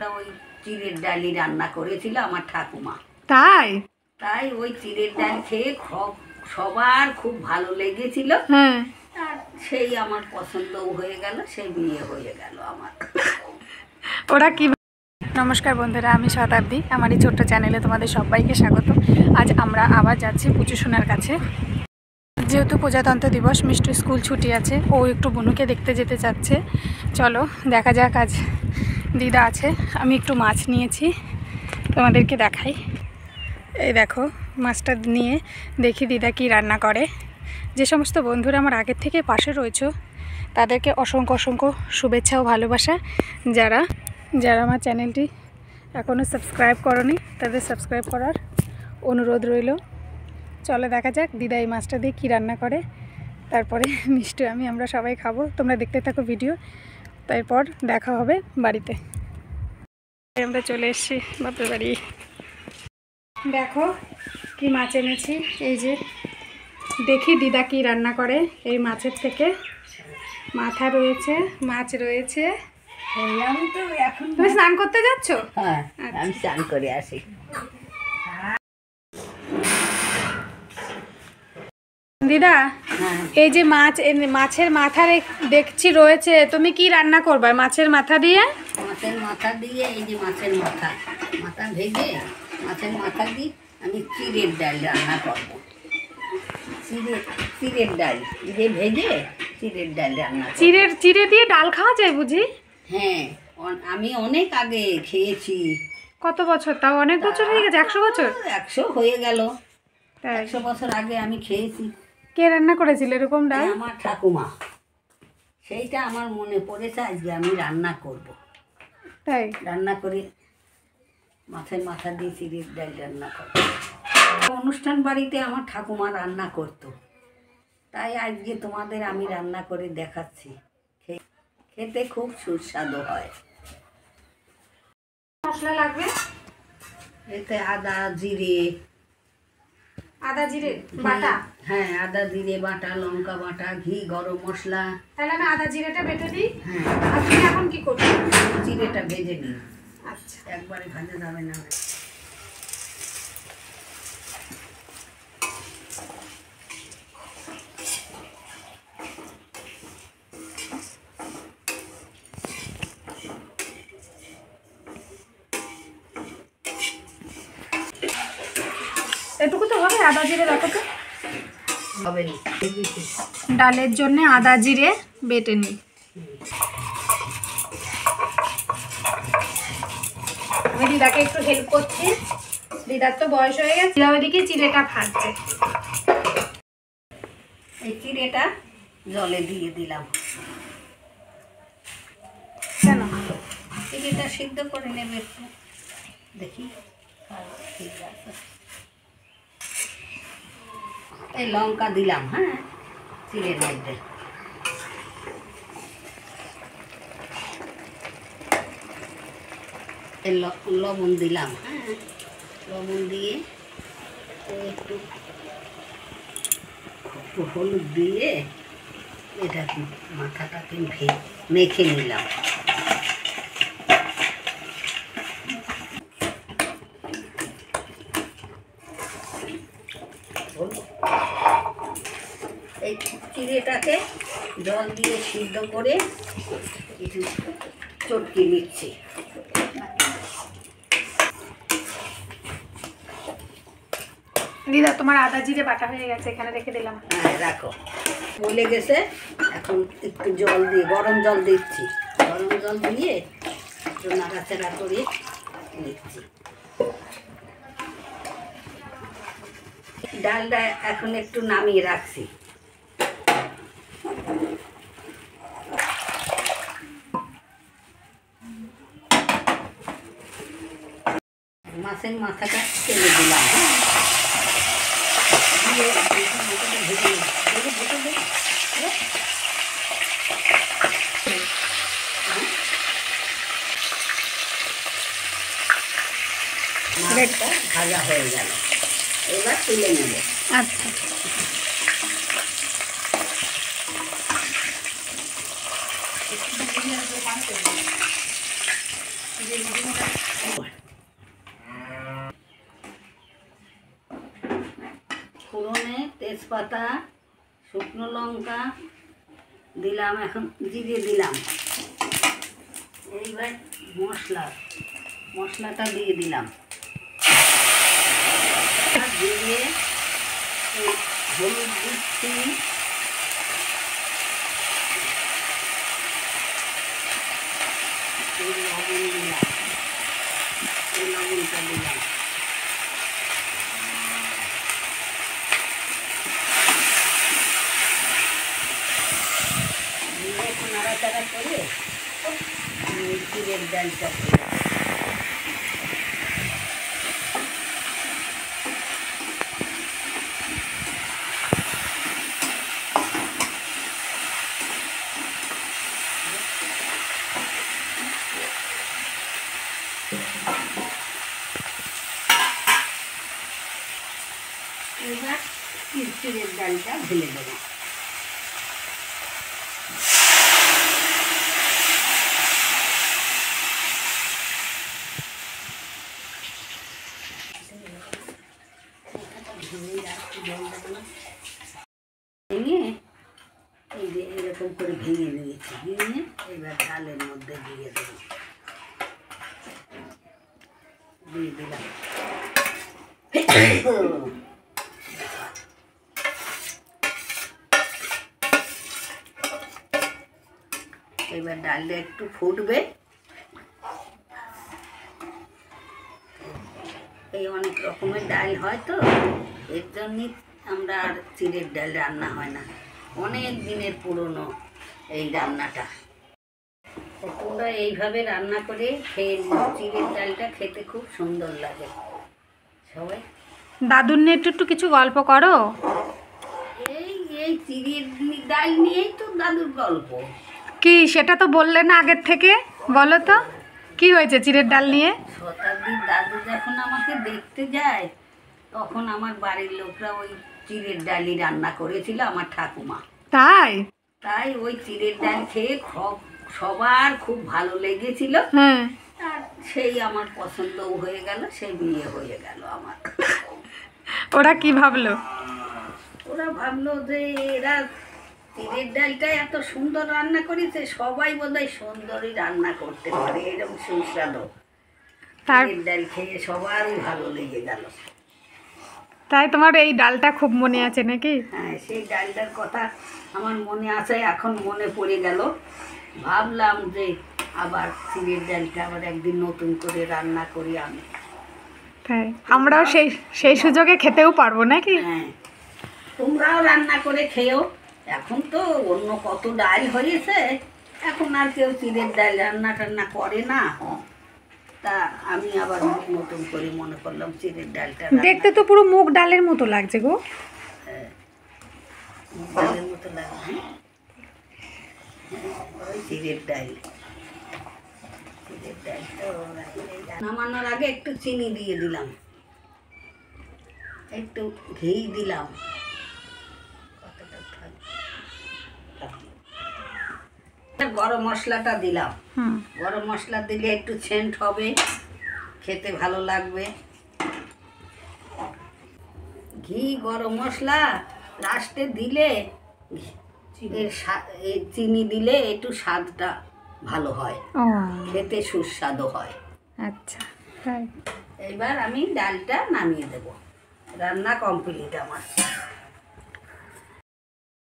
ওই চিড়ের ডালি রান্না করেছিল আমার ঠাকুমা। তাই তাই ওই চিড়ের ডাল খেয়ে সবার খুব ভালো লেগেছিল। হ্যাঁ, আর সেই আমার পছন্দও হয়ে গেল, সেই বিয়ে হয়ে গেল আমার। ওরা কি। নমস্কার বন্ধুরা, আমি শতাব্দী। আমার এই ছোট্ট চ্যানেলে তোমাদের সবাইকে স্বাগত। আজ আমরা আবার যাচ্ছি পুচু সোনার কাছে। যেহেতু প্রজাতন্ত্র দিবস, মিষ্টি স্কুল ছুটি আছে, ও একটু বনুকে দেখতে যেতে চাচ্ছে। চলো দেখা যাক। আজ দিদা আছে, আমি একটু মাছ নিয়েছি, তোমাদেরকে দেখাই। এই দেখো, মাছটা নিয়ে দেখি দিদা কি রান্না করে। যে সমস্ত বন্ধুরা আমার আগের থেকে পাশে রয়েছে তাদেরকে অসংখ্য অসংখ্য শুভেচ্ছা ও ভালোবাসা। যারা আমার চ্যানেলটি এখনও সাবস্ক্রাইব করনি তাদের সাবস্ক্রাইব করার অনুরোধ রইল। চলো দেখা যাক দিদা এই মাছটা দিয়ে কী রান্না করে, তারপরে মিষ্টি আমরা সবাই খাবো। তোমরা দেখতে থাকো ভিডিও, তারপর দেখা হবে বাড়িতে। আমরা চলে এসেছি বাপের বাড়ি। দেখো কি মাছ এনেছি, এই যে দেখি দিদা কি রান্না করে। এই মাছের থেকে মাথা রয়েছে, মাছ রয়েছে। আমি তো এখন তুমি স্নান করতে যাচ্ছ? হ্যাঁ, আমি স্নান করে আসি। দিদা, হ্যাঁ, এই যে মাছের মাথা দেখছি রয়েছে, তুমি কি রান্না করবে মাছের মাথা দিয়ে? মাছের মাথা দিয়ে, এই যে মাছের মাথা ভেজে মাছের মাথা দিয়ে আমি চিড়ের ডাল রান্না করব। চিড়ের ডাল দিয়ে ভেজে চিড়ের ডাল রান্না করব। চিড়ে দিয়ে ডাল খাওয়া যায় বুঝি? হ্যাঁ, আমি অনেক আগে খেয়েছি। কত বছর? তাও অনেক বছর হয়ে গেছে। 100 বছর? 100 হয়ে গেল। তাই? 100 বছর আগে আমি খেয়েছি। কে রান্না করেছিল এরকম ডাল? আমার ঠাকুমা। সেইটা আমার মনে পড়েছে, আজকে আমি রান্না করব। তাই রান্না করে মাছের মাথা দিয়ে চিড়ের ডাল রান্না করব। অনুষ্ঠান বাড়িতে আমার ঠাকুমা রান্না করতো, তাই আজকে তোমাদের আমি রান্না করে দেখাচ্ছি। খেতে খুব সুস্বাদু হয়। মশলা লাগবে এতে আদা জিরে বাটা। হ্যাঁ, আদা জিরে বাটা, লঙ্কা বাটা, ঘি, গরম মশলা। তাহলে আমি আদা জিরেটা বেটে দিই। হ্যাঁ, আর তুমি এখন কি করবে? জিরেটা ভেজে নিই। আচ্ছা, একবারে ভাজা যাবে না। এটুকু তো হবে। আদা জিরে দেখো তো হবে না। ডালের জন্য আদা জিরে বেটে নিই। আমি দিদাকে একটু হেল্প করছি, দিদার তো বয়স হয়ে গেছে। দিদা ওইদিকে চিড়েটা ভাজছে। এই চিড়েটা জলে দিয়ে দিলাম। কেন? চিড়েটা সিদ্ধ করে নেবে একটু, দেখি। ঠিক আছে, এই লঙ্কা দিলাম। হ্যাঁ, চিড়ের মধ্যে এই লবণ দিলাম। হ্যাঁ, লবণ দিয়ে একটু হলুদ দিয়ে এটা মাথাটাকে মেখে নিলাম। এই চিড়েটাকে জল দিয়ে সিদ্ধ করে একটু চটকে নিচ্ছি। দিদা তোমার আদা জিরে বাটা হয়ে গেছে, এখানে রেখে দিলাম। হ্যাঁ, রাখো। বলে গেছে, এখন একটু জল দিয়ে, গরম জল দিচ্ছি। গরম জল দিয়ে একটু নাড়াচাড়া করে নিচ্ছি। ডালটা এখন একটু নামিয়ে রাখছি। মাছের মাথাটা তেলে দিলাম। দিয়ে মাথাটা ভেজে মাছটা ভাজা হয়ে গেল, এবার তুলে নেব। আচ্ছা, ফোড়নে তেজপাতা, শুকনো লঙ্কা দিলাম, এখন জিরে দিলাম। এইবার মশলাটা দিয়ে দিলাম, দিয়ে হলুদ দিচ্ছি, লবণ দিলাম, লবণটা দিলাম, দিয়ে একটু নাড়াচাড়া করে চিড়ের ডালটা এবার চিড়ের ডালটা ঢেলে দেবো। ভেঙে এই যে এরকম করে ভেঙে নিয়েছি, ভেঙে এবার ডালের মধ্যে দিয়ে দেবো, দিয়ে দিলাম। এবার ডালটা একটু ফুটবে, এই অনেক রকমের ডাল হয় তো, এর জন্যই আমরা আর চিড়ের ডাল রান্না হয় না, অনেক দিনের পুরনো এই রান্নাটা। তোমরা এইভাবে রান্না করে খেয়ে চিড়ের ডালটা খেতে খুব সুন্দর লাগে সবাই। দাদুর নিয়ে একটু কিছু গল্প করো। এই এই চিড়ের ডাল নিয়েই তো দাদুর গল্প। কি সেটা তো বললে না আগের থেকে, বলো তো কি হয়েছে চিড়ের ডাল নিয়ে? শতাব্দীর দাদু যখন আমাকে দেখতে যায় তখন আমার বাড়ির লোকরা ওই চিড়ের ডালই রান্না করেছিল, আমার ঠাকুমা। তাই ওই চিড়ের ডাল খেয়ে সবার খুব ভালো লেগেছিল। হ্যাঁ, আর সেই আমার পছন্দও হয়ে গেল, সেই বিয়ে হয়ে গেল আমার। ওরা কি ভাবলো? ওরা ভাবলো যে এরা চিড়ের ডালটা এত সুন্দর রান্না করেছে, সবাই বোধহয় সুন্দরই রান্না করতে পারে, এরকম সুস্বাদু। চিড়ের ডাল খেয়ে সবারই ভালো লেগে গেল। তাই তোমার এই ডালটা খুব মনে আছে নাকি? হ্যাঁ, সেই ডালটার কথা আমার মনে আছে, এখন মনে পড়ে গেল। ভাবলাম যে আবার চিড়ের ডালটা আবার একদিন নতুন করে রান্না করি আমি। তাই আমরাও সেই সুযোগে খেতেও পারবো নাকি? হ্যাঁ, তোমরাও রান্না করে খেয়েও। এখন তো অন্য কত ডাল হয়েছে, এখন আর কেউ চিড়ের ডাল রান্না টান্না করে না। তা আমি আবার নতুন করে মনে করলাম চিড়ের ডালটা দেখতে তো পুরো মুগ ডালের মতো লাগছে গো। মুগ ডালের মতো লাগছে, ওই চিড়ের ডাল। চিড়ের ডালটা নামানোর আগে একটু চিনি দিয়ে দিলাম, একটু ঘি দিলাম, গরম মশলাটা দিলাম। গরম মশলা দিলে একটু সেন্ট হবে, খেতে ভালো লাগবে। ঘি গরম মশলা লাস্টে দিলে, এই চিনি দিলে একটু স্বাদটা ভালো হয়, খেতে সুস্বাদু হয়। আচ্ছা, তাই এবার আমি ডালটা নামিয়ে দেব। রান্না কমপ্লিট আমার,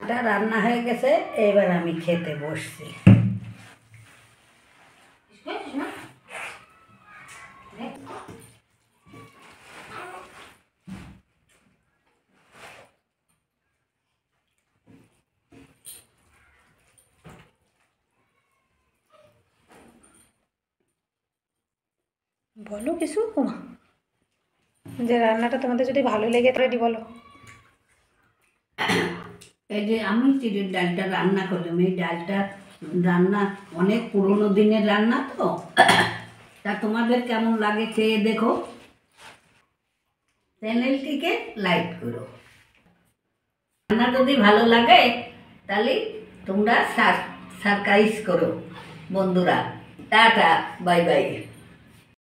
এটা রান্না হয়ে গেছে। এবার আমি খেতে বসছি। বলো কিছু যে রান্নাটা তোমাদের যদি ভালো লেগে রেডি বলো। এই যে আমি চিড়ের ডালটা রান্না করলাম, এই ডালটা রান্না অনেক পুরনো দিনের রান্না তো, তা তোমাদের কেমন লাগে খেয়ে দেখো, চ্যানেলটিকে লাইক করো। রান্না যদি ভালো লাগে তাহলে তোমরা সাবস্ক্রাইব করো বন্ধুরা। Tata, bye bye.